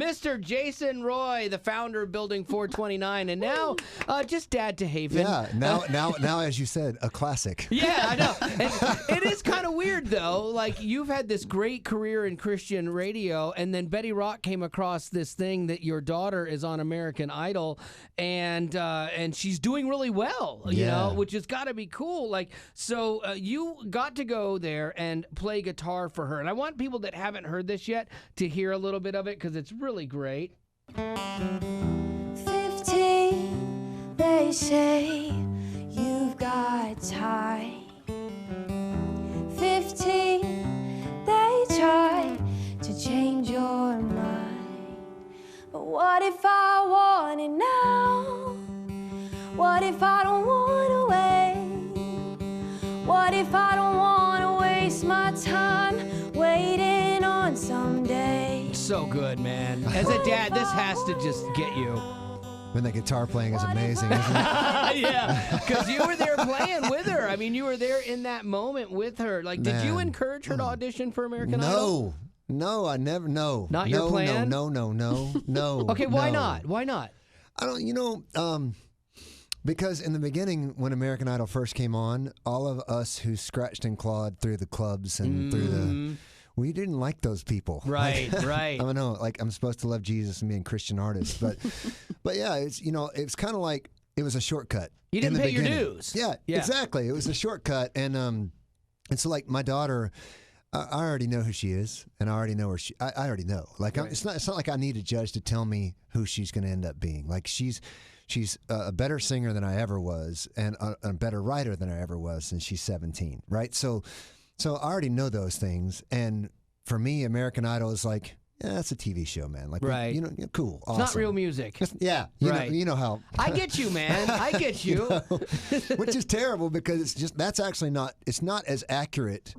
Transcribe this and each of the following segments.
Mr. Jason Roy, the founder of Building 429, and now just dad to Haven. Yeah, now, as you said, a classic. Yeah, I know. And it is kind of weird, though. Like, you've had this great career in Christian radio, and then Betty Rock came across this thing that your daughter is on American Idol, and she's doing really well, you know, which has got to be cool. Like, so you got to go there and play guitar for her. And I want people that haven't heard this yet to hear a little bit of it because it's really great. 15, they say you've got time. 15, they try to change your mind. But what if I want it now? What if I don't want to wait? What if I don't want to waste my time waiting on someday? So good, man. As a dad, this has to just get you. When the guitar playing is amazing, isn't it? Yeah, because you were there playing with her. I mean, you were there in that moment with her. Like, did you encourage her to audition for American Idol? No, I never. No, not your plan. No. Okay, why not? Why not? I don't. You know, because in the beginning, when American Idol first came on, all of us who scratched and clawed through the clubs and through the, we didn't like those people. Right, right. I don't know. Like, I'm supposed to love Jesus and be a Christian artist, but yeah, it's, you know, it's kind of like it was a shortcut. You didn't pay your dues. Yeah, exactly. It was a shortcut, and so like my daughter, I already know who she is, and I already know where I already know. Like, it's not like I need a judge to tell me who she's going to end up being. Like, she's a better singer than I ever was, and a better writer than I ever was since she's 17, right? So I already know those things, and for me, American Idol is like, yeah, that's a TV show, man. Like, right. You know, cool, awesome. It's not real music. Yeah, you know how. I get you, man. I get you. You know, which is terrible because it's just that's actually not. It's not as accurate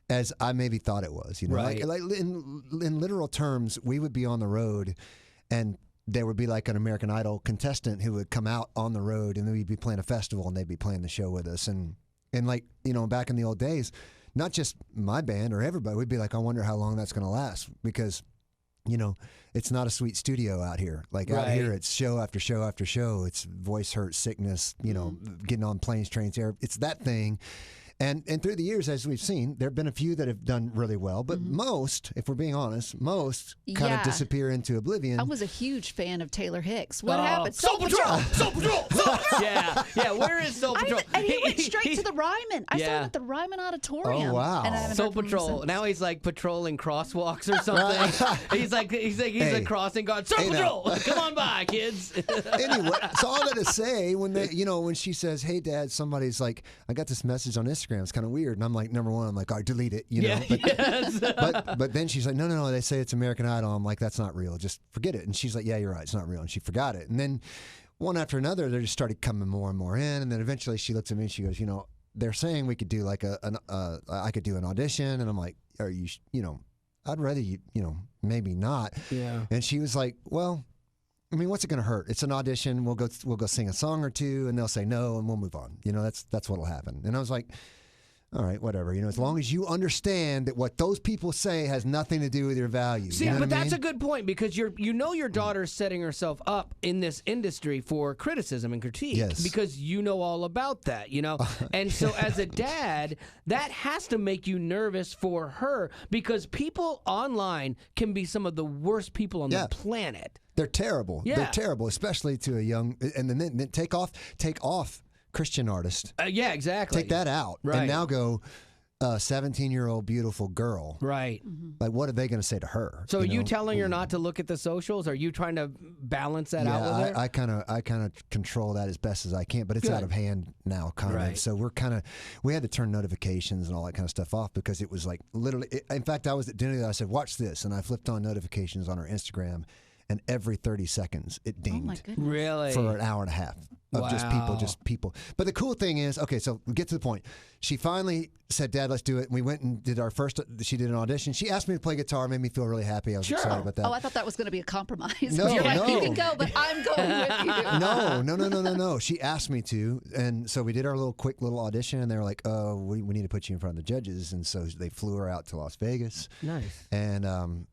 as I maybe thought it was. You know, right. like in literal terms, we would be on the road, and there would be like an American Idol contestant who would come out on the road, and we'd be playing a festival, and they'd be playing the show with us, and like, you know, back in the old days, not just my band or everybody, we'd be like, I wonder how long that's going to last, because, you know, it's not a sweet studio out here. Like, out here, it's show after show after show. It's voice hurt, sickness, you know, getting on planes, trains, air. It's that thing. And through the years, as we've seen, there have been a few that have done really well, but most, if we're being honest, kind of disappear into oblivion. I was a huge fan of Taylor Hicks. What happened? Soul Patrol! Soul Patrol! Yeah, where is Soul Patrol? And he went straight to the Ryman. I saw him at the Ryman Auditorium. Oh, wow. And Soul Patrol. Now he's like patrolling crosswalks or something. he's a crossing guard. Soul Patrol! Come on by, kids. Anyway, so all that to say, when she says, "Hey, Dad," somebody's like, "I got this message on Instagram. It's kind of weird," and I'm like, number one, I'm like, "All right, delete it," you know. But then she's like, no, they say it's American Idol. I'm like, that's not real. Just forget it. And she's like, yeah, you're right, it's not real. And she forgot it. And then one after another, they just started coming more and more in. And then eventually, she looks at me and she goes, "You know, they're saying we could do like I could do an audition." And I'm like, "Are you, you know, I'd rather you know, maybe not." Yeah. And she was like, "Well, I mean, what's it going to hurt? It's an audition. We'll go sing a song or two, and they'll say no, and we'll move on. You know, that's what'll happen." And I was like, all right, whatever. You know, as long as you understand that what those people say has nothing to do with your values. See, you know but that's a good point, because your daughter's setting herself up in this industry for criticism and critique. Yes. Because you know all about that, you know. And so as a dad, that has to make you nervous for her, because people online can be some of the worst people on the planet. They're terrible. Yeah. They're terrible, especially to a young, and then take off Christian artist. Yeah, exactly. Take that out, and now go 17-year-old beautiful girl. Right. Like, what are they going to say to her? So are you telling her not to look at the socials? Are you trying to balance that out with her? I kind of control that as best as I can, but it's out of hand now, kind of. So we had to turn notifications and all that kind of stuff off, because it was like literally. In fact, I was at dinner. I said, "Watch this," and I flipped on notifications on her Instagram, and every 30 seconds it dinged. Oh my goodness. Really? For an hour and a half of just people. But the cool thing is, okay, so get to the point. She finally said, "Dad, let's do it." And we went and did our first, she did an audition. She asked me to play guitar, made me feel really happy. I was excited about that. Oh, I thought that was going to be a compromise. No, You're like, no. you can go, but I'm going with you. No. She asked me to. And so we did our quick little audition, and they were like, "Oh, we need to put you in front of the judges." And so they flew her out to Las Vegas. Nice. And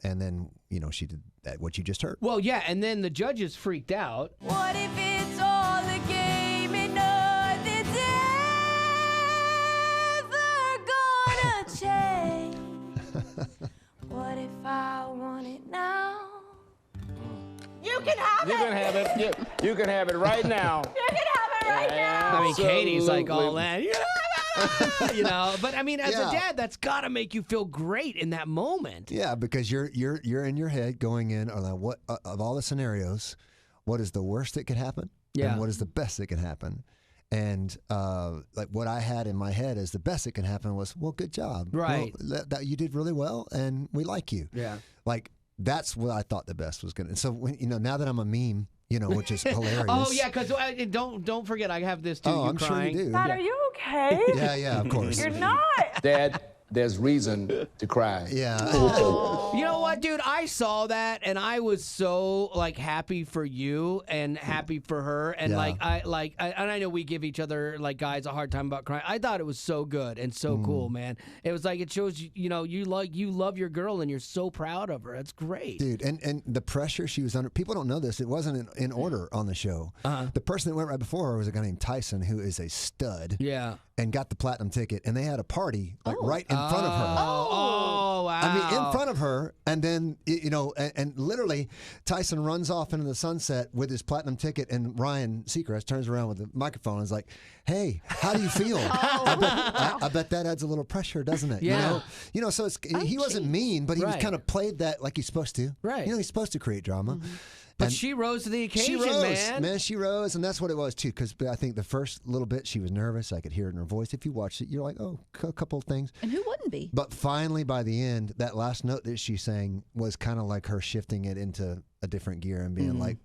then, you know, she did what you just heard. Well, yeah, and then the judges freaked out. What if it's all a game and nothing's ever gonna change? What if I want it now? You can have You it. can have it. You can have it right now. You can have it right now. I mean, Katie's like all Absolutely. that, you know. But I mean, as a Yeah. dad, that's got to make you feel great in that moment. Yeah, because you're in your head going in on what of all the scenarios, what is the worst that could happen, Yeah. and what is the best that can happen, and like what I had in my head as the best that can happen was, well, good job, Right. Well, that you did really well, and we like you. Yeah. Like that's what I thought the best was gonna. And so when, now that I'm a meme, which is hilarious. Oh yeah, because don't forget, I have this too. Oh, you I'm crying. sure you do. Dad, are you okay? Yeah, of course. You're not. Dad, there's reason to cry. Yeah. You know what, dude? I saw that and I was so like happy for you and happy for her, and Yeah. and I know we give each other like guys a hard time about crying. I thought it was so good and so cool, man. It was like it shows you love your girl and you're so proud of her. That's great, Dude, and the pressure she was under, people don't know this, it wasn't in order on the show. The person that went right before her was a guy named Tyson, who is a stud, Yeah. and got the platinum ticket, and they had a party like right in front of her. Oh, wow. I mean, in front of her, and then, and literally Tyson runs off into the sunset with his platinum ticket, and Ryan Seacrest turns around with the microphone and is like, hey, how do you feel? I bet that adds a little pressure, doesn't it? Yeah. So it's, he wasn't mean, but he was Right. kind of played that like he's supposed to. Right. He's supposed to create drama. But And she rose to the she occasion, rose, she rose, and that's what it was too. Because I think the first little bit she was nervous. I could hear it in her voice. If you watched it, you're like, oh, a couple of things. And who wouldn't be? But finally, by the end, that last note that she sang was kind of like her shifting it into a different gear and being like,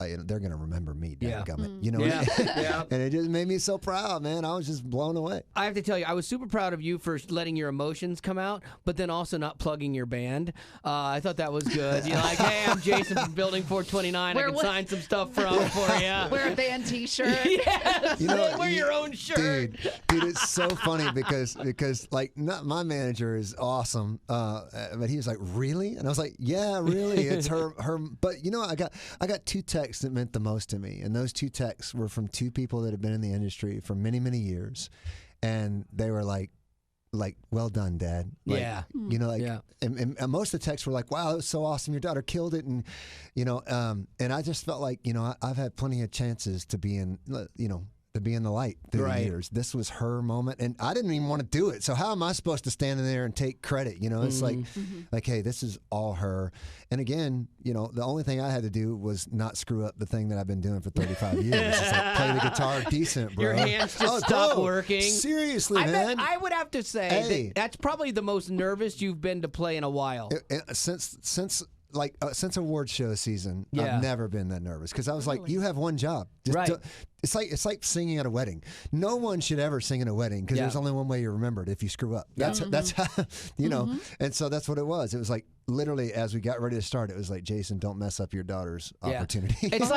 they're going to remember me, Yeah. dadgummit. Yeah. Yeah. And it just made me so proud, man. I was just blown away. I have to tell you, I was super proud of you for letting your emotions come out, but then also not plugging your band. I thought that was good. You're like, hey, I'm Jason from Building 429. I can sign some stuff for you. Wear a band T-shirt. Yes. Wear you- your own shirt. Dude, it's so funny because like not my manager is awesome, but he was like, really? And I was like, yeah, really. It's her. But I got two texts that meant the most to me, and those two texts were from two people that have been in the industry for many, many years, and they were like, well done, Dad. Like, Yeah. Yeah. And most of the texts were like, wow, that was so awesome. Your daughter killed it. And, and I just felt like, I've had plenty of chances to be in, to be in the light through the years. This was her moment, and I didn't even want to do it. So how am I supposed to stand in there and take credit? It's like, hey, this is all her. And again, the only thing I had to do was not screw up the thing that I've been doing for 35 years. It's like play the guitar decent, bro. Your hands just stop working. Seriously, man. I would have to say that's probably the most nervous you've been to play in a while. Since award show season, Yeah. I've never been that nervous because I was like, you have one job. Just Right. It's like singing at a wedding. No one should ever sing at a wedding because Yeah. there's only one way you're remembered if you screw up. That's how And so that's what it was. It was like literally as we got ready to start, it was like, Jason, don't mess up your daughter's opportunity. It's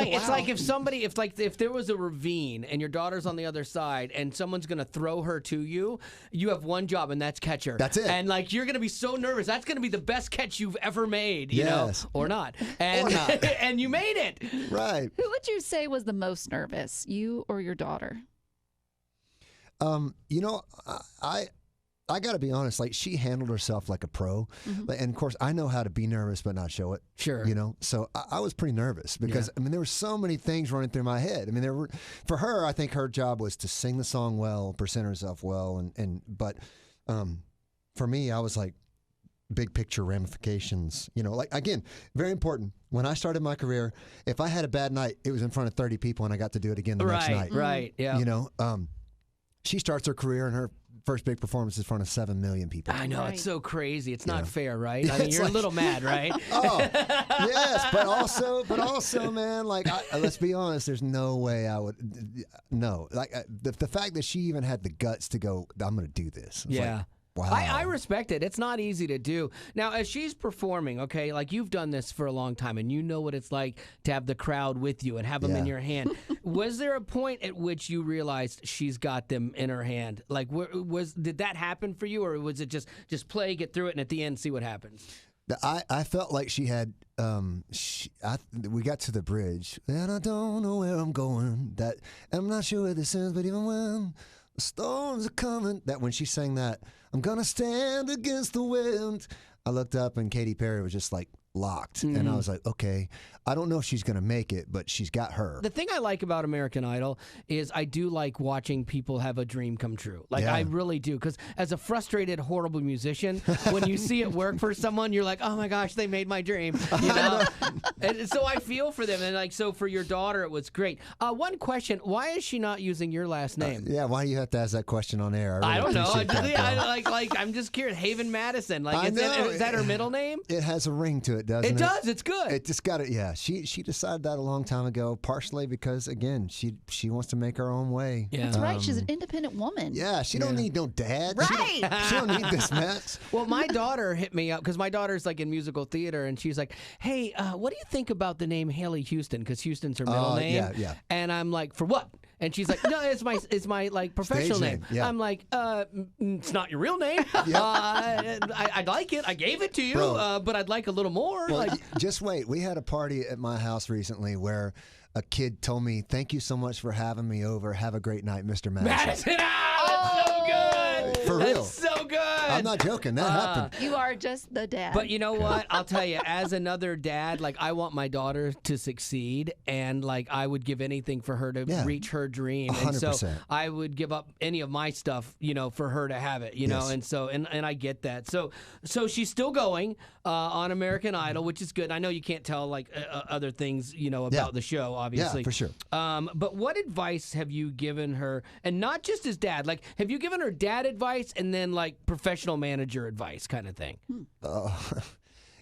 like if there was a ravine and your daughter's on the other side and someone's gonna throw her to you, you have one job and that's catch her. That's it. And like you're gonna be so nervous. That's gonna be the best catch you've ever made. You Yes. know, or not. And Or not. and you made it. Right. Who would you say was the most nervous, you or your daughter? I got to be honest, like she handled herself like a pro. And of course, I know how to be nervous but not show it. Sure. So I was pretty nervous because, there were so many things running through my head. For her, I think her job was to sing the song well, present herself well. But for me, I was like, big picture ramifications, again, very important. When I started my career, if I had a bad night, it was in front of 30 people and I got to do it again the next night. Right. Yeah. She starts her career and her first big performance is in front of 7 million people. I know, Right. it's so crazy. It's not fair, right? I mean, It's you're like- a little mad, right? Oh, yes, but also, man, like, let's be honest, there's no way I would, no. Like, the fact that she even had the guts to go, I'm going to do this. It's Yeah. like, wow. I respect it. It's not easy to do. Now, as she's performing, okay, like you've done this for a long time and you know what it's like to have the crowd with you and have them in your hand. Was there a point at which you realized she's got them in her hand? Like, did that happen for you, or was it just play, get through it, and at the end see what happens? I felt like she had. We got to the bridge, and I don't know where I'm going. That and I'm not sure where this is, but even when the storms are coming, that when she sang that, I'm gonna stand against the wind. I looked up, and Katy Perry was just like locked, and I was like, okay, I don't know if she's gonna make it, but she's got her. The thing I like about American Idol is I do like watching people have a dream come true. Like, I really do, because as a frustrated, horrible musician, when you see it work for someone, you're like, oh my gosh, they made my dream, you know? And so I feel for them, and like, so for your daughter, it was great. One question: why is she not using your last name? Yeah, why do you have to ask that question on air? I don't know. That, I'm just curious. Haven Madison, like, is that her middle name? It has a ring to it, doesn't it? It does. It's good. It just got it. Yeah, she decided that a long time ago, partially because again she wants to make her own way. Yeah, that's right. She's an independent woman. Yeah, she don't need no dad. Right. She don't need this mess. Well, my daughter hit me up because my daughter's like in musical theater, and she's like, "Hey, what do you think about the name Haley Houston? Because Houston's her middle name." Yeah, yeah. And I'm like, "For what?" And she's like, "No, it's my like professional Stage name." Yeah. I'm like, "It's not your real name. I'd like it. I gave it to you, but I'd like a little more." Well, like, just wait. We had a party at my house recently where a kid told me, "Thank you so much for having me over. Have a great night, Mr. Madison." Madison, that's so good. For real. That's so good. I'm not joking. That happened. You are just the dad. But you know what? I'll tell you, as another dad, like, I want my daughter to succeed, and like, I would give anything for her to reach her dream. 100%. And so I would give up any of my stuff, you know, for her to have it, you know. And so and I get that. So she's still going on American Idol, which is good. I know you can't tell like other things, you know, about the show, obviously. Yeah, for sure. But what advice have you given her, and not just as dad? Like, have you given her dad advice and then like professional manager advice, kind of thing?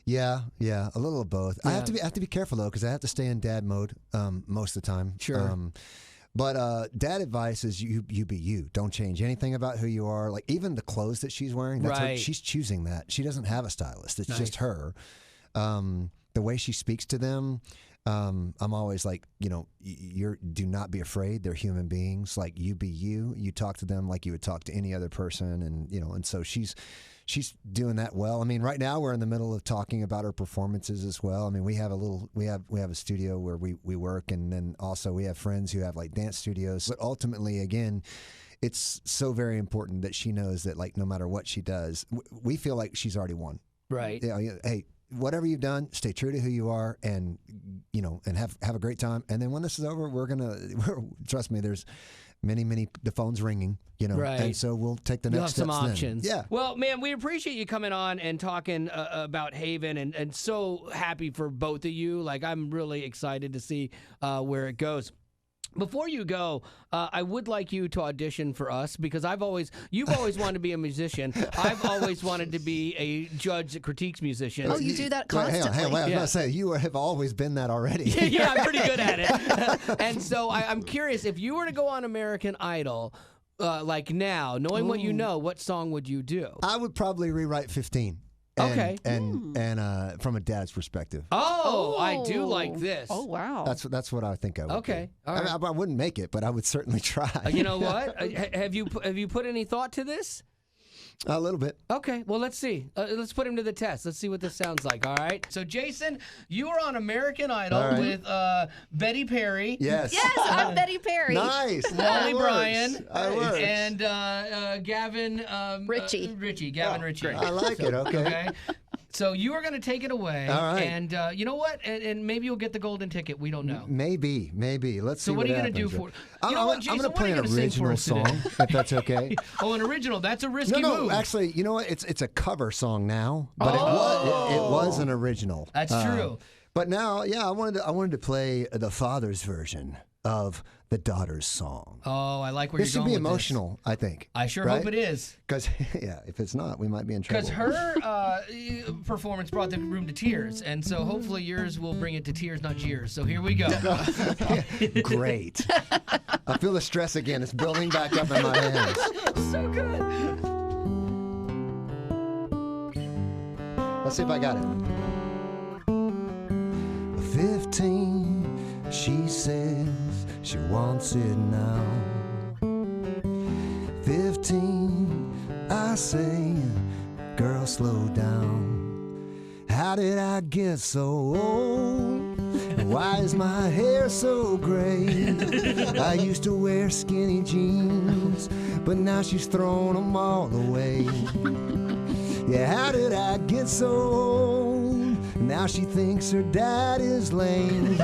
Yeah, a little of both. I have to be careful though, because I have to stay in dad mode most of the time. Sure. But dad advice is you be you. Don't change anything about who you are. Like even the clothes that she's wearing, that's her, she's choosing that. She doesn't have a stylist. It's just her. The way she speaks to them, I'm always like, you know, do not be afraid. They're human beings. Like you be you. You talk to them like you would talk to any other person, and you know, and so she's doing that well. I mean, right now we're in the middle of talking about her performances as well. I mean, we have a studio where we work, and then also we have friends who have like dance studios. But ultimately, again, it's so very important that she knows that like no matter what she does, we feel like she's already won. Right. Yeah. Hey, whatever you've done, stay true to who you are, and you know, and have a great time. And then when this is over, trust me, there's many the phone's ringing, you know, and so we'll take the next steps. You'll have some options. Then. Yeah. Well, man, we appreciate you coming on and talking about Haven, and so happy for both of you. Like, I'm really excited to see where it goes. Before you go, I would like you to audition for us, because you've always wanted to be a musician. I've always wanted to be a judge that critiques musicians. Oh, you do that constantly. Hang on, I was going to say, you have always been that already. Yeah, I'm pretty good at it. And so I'm curious, if you were to go on American Idol, like now, knowing what you know, what song would you do? I would probably rewrite 15. And from a dad's perspective. Oh, I do like this. Oh, wow. That's what I think I would. Okay, do. all right. I wouldn't make it, but I would certainly try. You know what? Have you put any thought to this? A little bit. Okay, well, let's see. Let's put him to the test. Let's see what this sounds like, all right? So, Jason, you are on American Idol with Betty Perry. Yes. Yes, I'm Betty Perry. Nice. Wally Bryan. And Gavin Ritchie. Gavin Ritchie. I like it, okay. So you are going to take it away. All right. And you know what? And maybe you'll get the golden ticket. We don't know. Maybe. Let's see. So what are you going to do for? You know what, Jason, I'm going to play an original song, if that's okay. Oh, an original. That's a risky move. No, actually, you know what? It's a cover song now, but it was an original. That's true. But now, yeah, I wanted to play the father's version of the daughter's song. Oh, I like where you're going with this. This should be emotional, I think. I sure hope it is. Because, if it's not, we might be in trouble. Because her performance brought the room to tears, and so hopefully yours will bring it to tears, not jeers. So here we go. Great. I feel the stress again. It's building back up in my hands. So good. Let's see if I got it. 15, she says she wants it now. 15, I say, girl, slow down. how did I get so old? Why is my hair so gray? I used to wear skinny jeans, but now she's thrown them all away. Yeah, how did I get so old? Now she thinks her dad is lame.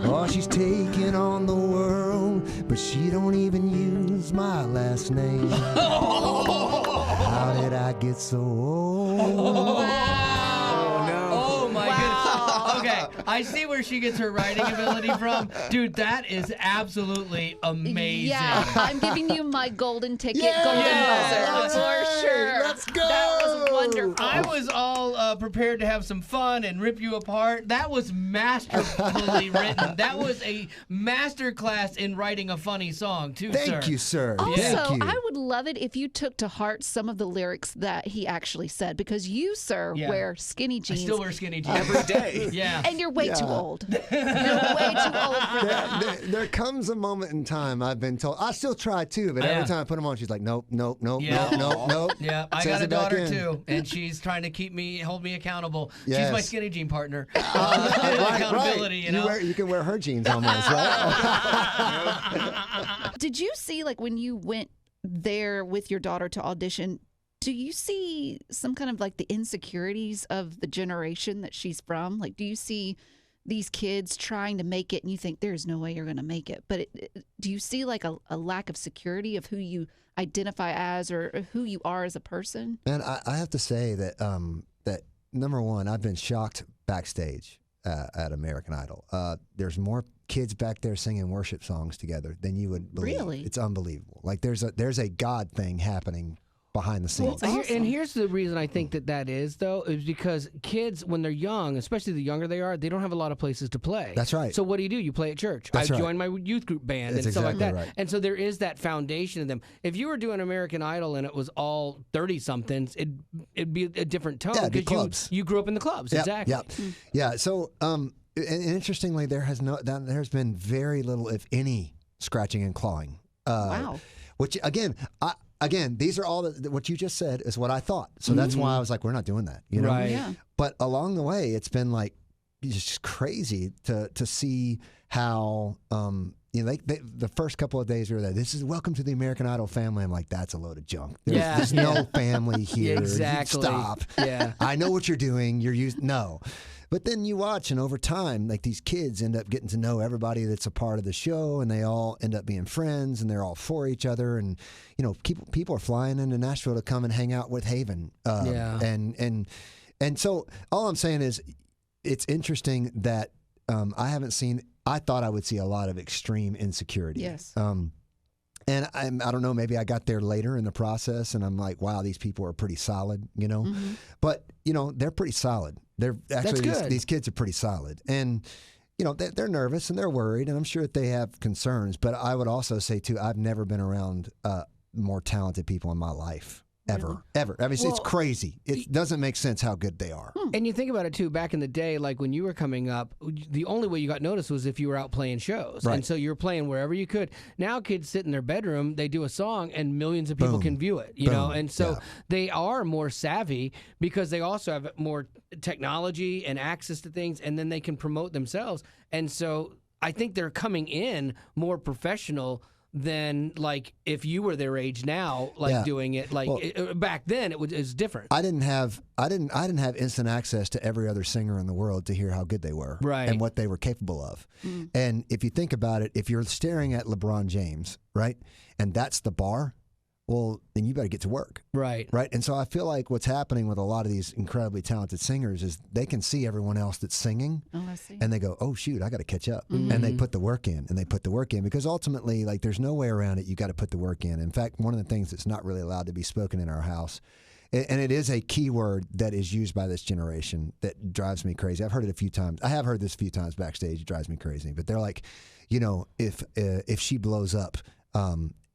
Oh, she's taking on the world, but she don't even use my last name. How did I get so old? Okay, I see where she gets her writing ability from. Dude, that is absolutely amazing. Yeah, I'm giving you my golden ticket, golden Yeah. buzzer for sure. Let's go. That was wonderful. I was all prepared to have some fun and rip you apart. That was masterfully written. That was a master class in writing a funny song, too, sir. Thank you, sir. Also, Thank you. I would love it if you took to heart some of the lyrics that he actually said, because you, sir, Yeah. wear skinny I jeans. still wear skinny jeans. Every day. Yeah. And you're way too old. You're way too old for that. There comes a moment in time, I've been told, I still try too, but Yeah. every time I put them on, she's like, nope, nope, nope, Yeah. nope, nope, nope. Yeah, I Says got a it back daughter in. too, and she's trying to hold me accountable. She's Yes. my skinny jean partner. Right, Accountability, right. you know. You can wear her jeans almost, right? Did you see, like, when you went there with your daughter to audition, do you see some kind of like the insecurities of the generation that she's from? Like, do you see these kids trying to make it and you think there's no way you're going to make it? But do you see like a lack of security of who you identify as or who you are as a person? Man, I have to say that that number one, I've been shocked backstage at American Idol. There's more kids back there singing worship songs together than you would believe. Really? It's unbelievable. Like there's a God thing happening behind the scenes. Well, and here's the reason I think that is, though, is because kids, when they're young, especially the younger they are, they don't have a lot of places to play. That's right. So what do? You play at church. That's I right. joined my youth group band That's and stuff like that. exactly right. And so there is that foundation in them. If you were doing American Idol and it was all 30-somethings, it'd be a different tone. Yeah, it'd be 'cause clubs. You grew up in the clubs. Yep, Exactly. Yep. Yeah. So, and interestingly, there's been very little, if any, scratching and clawing. Wow. Which again, these are all what you just said is what I thought. So that's why I was like, we're not doing that. You know. Right. Yeah. But along the way, it's been like just crazy to see how the first couple of days we were there. This is welcome to the American Idol family. I'm like, that's a load of junk. There's no family here. Exactly. Stop. Yeah. I know what you're doing. No. But then you watch, and over time, like these kids end up getting to know everybody that's a part of the show, and they all end up being friends, and they're all for each other. And people are flying into Nashville to come and hang out with Haven. Yeah. And so all I'm saying is, it's interesting that I thought I would see a lot of extreme insecurity. Yes. And I don't know, maybe I got there later in the process, and I'm like, wow, these people are pretty solid, But they're pretty solid. They're actually these kids are pretty solid, and they're nervous and they're worried, and I'm sure that they have concerns. But I would also say too, I've never been around more talented people in my life. Ever. I mean, it's crazy. It doesn't make sense how good they are. And you think about it too, back in the day, like when you were coming up, the only way you got noticed was if you were out playing shows. Right. And so you were playing wherever you could. Now kids sit in their bedroom, they do a song, and millions of people can view it, you know? And so they are more savvy because they also have more technology and access to things, and then they can promote themselves. And so I think they're coming in more professional than like if you were their age now, doing it back then it was different. I didn't have instant access to every other singer in the world to hear how good they were, right, and what they were capable of. And if you think about it, if you're staring at LeBron James, right, and that's the bar, well, then you better get to work. Right. And so I feel like what's happening with a lot of these incredibly talented singers is they can see everyone else that's singing, and they go, oh, shoot, I got to catch up. And they put the work in, because ultimately, like, there's no way around it. You got to put the work in. In fact, one of the things that's not really allowed to be spoken in our house, and it is a key word that is used by this generation that drives me crazy. I've heard it a few times. I have heard this a few times backstage. It drives me crazy. But they're like, if she blows up,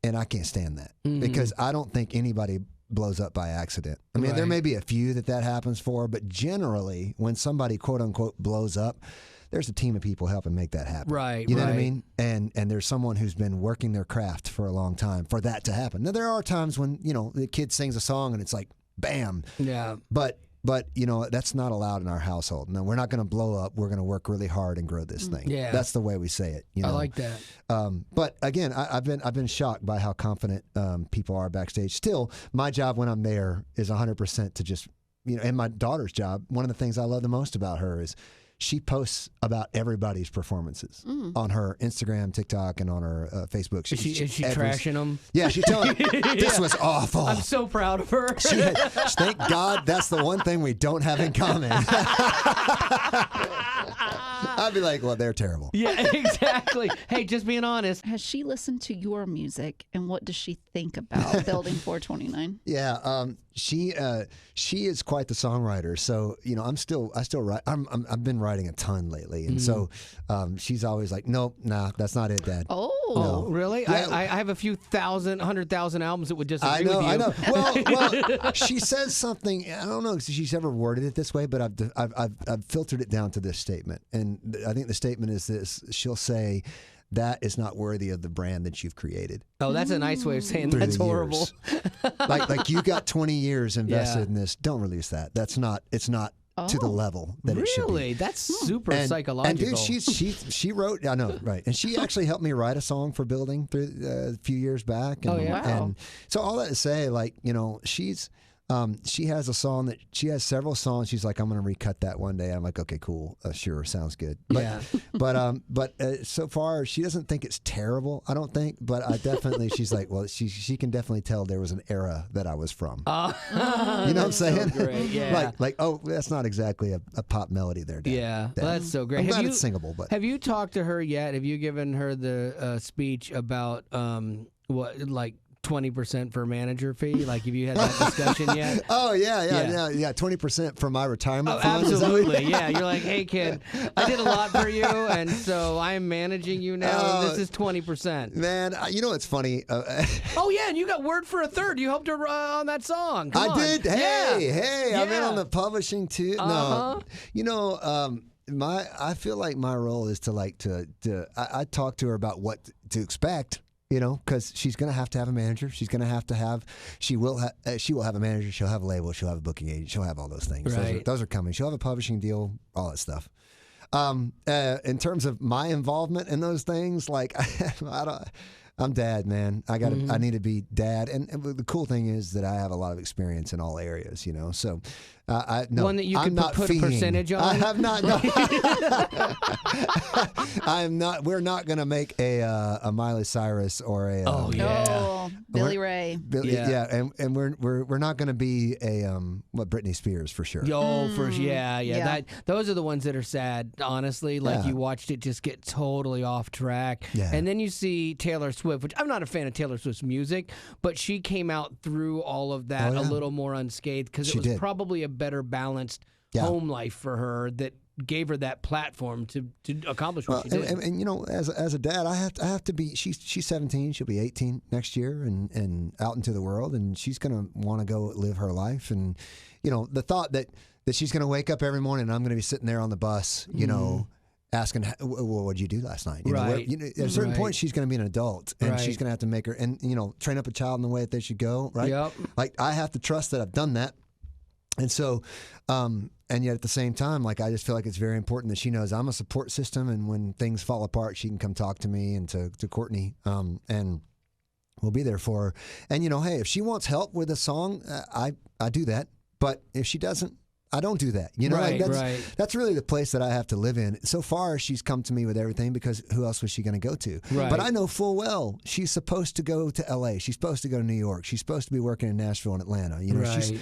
and I can't stand that because I don't think anybody blows up by accident. I mean, there may be a few that happens for, but generally, when somebody quote unquote blows up, there's a team of people helping make that happen. Right. You know what I mean? And there's someone who's been working their craft for a long time for that to happen. Now, there are times when the kid sings a song and it's like, bam. Yeah. But But that's not allowed in our household. No, we're not going to blow up. We're going to work really hard and grow this thing. Yeah. That's the way we say it. I like that. But again, I've been shocked by how confident people are backstage. Still, my job when I'm there is 100% to just and my daughter's job. One of the things I love the most about her is she posts about everybody's performances on her Instagram, TikTok, and on her Facebook. Is she trashing them? Yeah, she's telling this was awful. I'm so proud of her. Thank God that's the one thing we don't have in common. I'd be like, well, they're terrible. Yeah, exactly. Hey, just being honest. Has she listened to your music, and what does she think about Building 429? Yeah, she is quite the songwriter. So I still write. I've been writing a ton lately, and so she's always like, nope, nah, that's not it, Dad. Oh, really? Yeah. I have a few 100,000 albums that would disagree with you. I know. Well, she says something. I don't know if she's ever worded it this way, but I've filtered it down to this statement, and I think the statement is this. She'll say, that is not worthy of the brand that you've created. Oh, that's a nice way of saying through that's the horrible. years. like you got 20 years invested in this. Don't release that. It's not to the level that it should be. Really? That's super And psychological. dude, she wrote. I know, right? And she actually helped me write a song for Building through a few years back. And, yeah. Wow. And so all that to say, she has a song that she has several songs. She's like, I'm going to recut that one day. I'm like, okay, cool, sure, sounds good. But, Yeah. but so far she doesn't think it's terrible. I don't think, but I definitely she's like, well, she can definitely tell there was an era that I was from. You know what I'm saying? great, yeah. like oh, that's not exactly a pop melody there, Dad. Yeah, Dad. well, that's so great. I'm Have glad you, it's singable, but have you talked to her yet? Have you given her the speech about what 20% for manager fee? Like, have you had that discussion yet? Oh yeah. 20% for my retirement fund. Absolutely, yeah. You're like, hey kid, I did a lot for you, and so I'm managing you now. And this is 20%. Man, it's funny. Oh yeah, and you got word for a third. You helped her on that song. Come I on. did. Hey, I'm in Yeah. on the publishing too. Uh-huh. No, I feel like my role is I talk to her about what to expect. Because she's going to have a manager. She will have a manager. She'll have a label. She'll have a booking agent. She'll have all those things. Right. Those are coming. She'll have a publishing deal, all that stuff. In terms of my involvement in those things, like, I'm dad, man. I need to be dad. And the cool thing is that I have a lot of experience in all areas, so no, one that you I'm could not put a percentage on. I have not. No. I'm not. We're not going to make a Miley Cyrus or a. Oh, Billy Ray. Yeah, and we're not going to be a Britney Spears for sure. Yeah. Those are the ones that are sad. Honestly, like Yeah. you watched it just get totally off track. Yeah. And then you see Taylor Swift, which I'm not a fan of Taylor Swift's music, but she came out through all of that a little more unscathed because it She was did. probably a better balanced home life for her that gave her that platform to accomplish what she did. And as a dad, I have to be. She's 17. She'll be 18 next year, and out into the world, and she's gonna want to go live her life. And the thought that she's gonna wake up every morning, and I'm gonna be sitting there on the bus, asking, well, what did you do last night? Right. At a certain Right. point, she's going to be an adult, and Right. she's going to have to make her, and train up a child in the way that they should go, right? Yep. Like, I have to trust that I've done that. And so, and yet at the same time, like, I just feel like it's very important that she knows I'm a support system, and when things fall apart, she can come talk to me and to Courtney, and we'll be there for her. And, hey, if she wants help with a song, I do that. But if she doesn't, I don't do that. Right, that's really the place that I have to live in. So far, she's come to me with everything because who else was she going to go to? Right. But I know full well she's supposed to go to LA. She's supposed to go to New York. She's supposed to be working in Nashville and Atlanta. Right.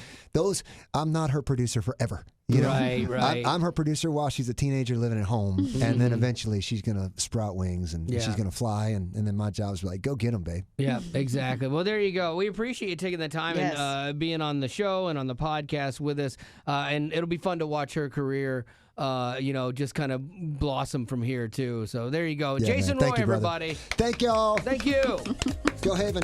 I'm not her producer forever. Right. I'm her producer while she's a teenager living at home, and then eventually she's gonna sprout wings and she's gonna fly, and then my job is like, go get them, babe. Yeah, exactly. Well, there you go. We appreciate you taking the time Yes. and being on the show and on the podcast with us, and it'll be fun to watch her career. Just kind of blossom from here too. So there you go, Yeah, Jason man. Thank Roy, you, brother. everybody. Thank y'all. Thank you. Go Haven.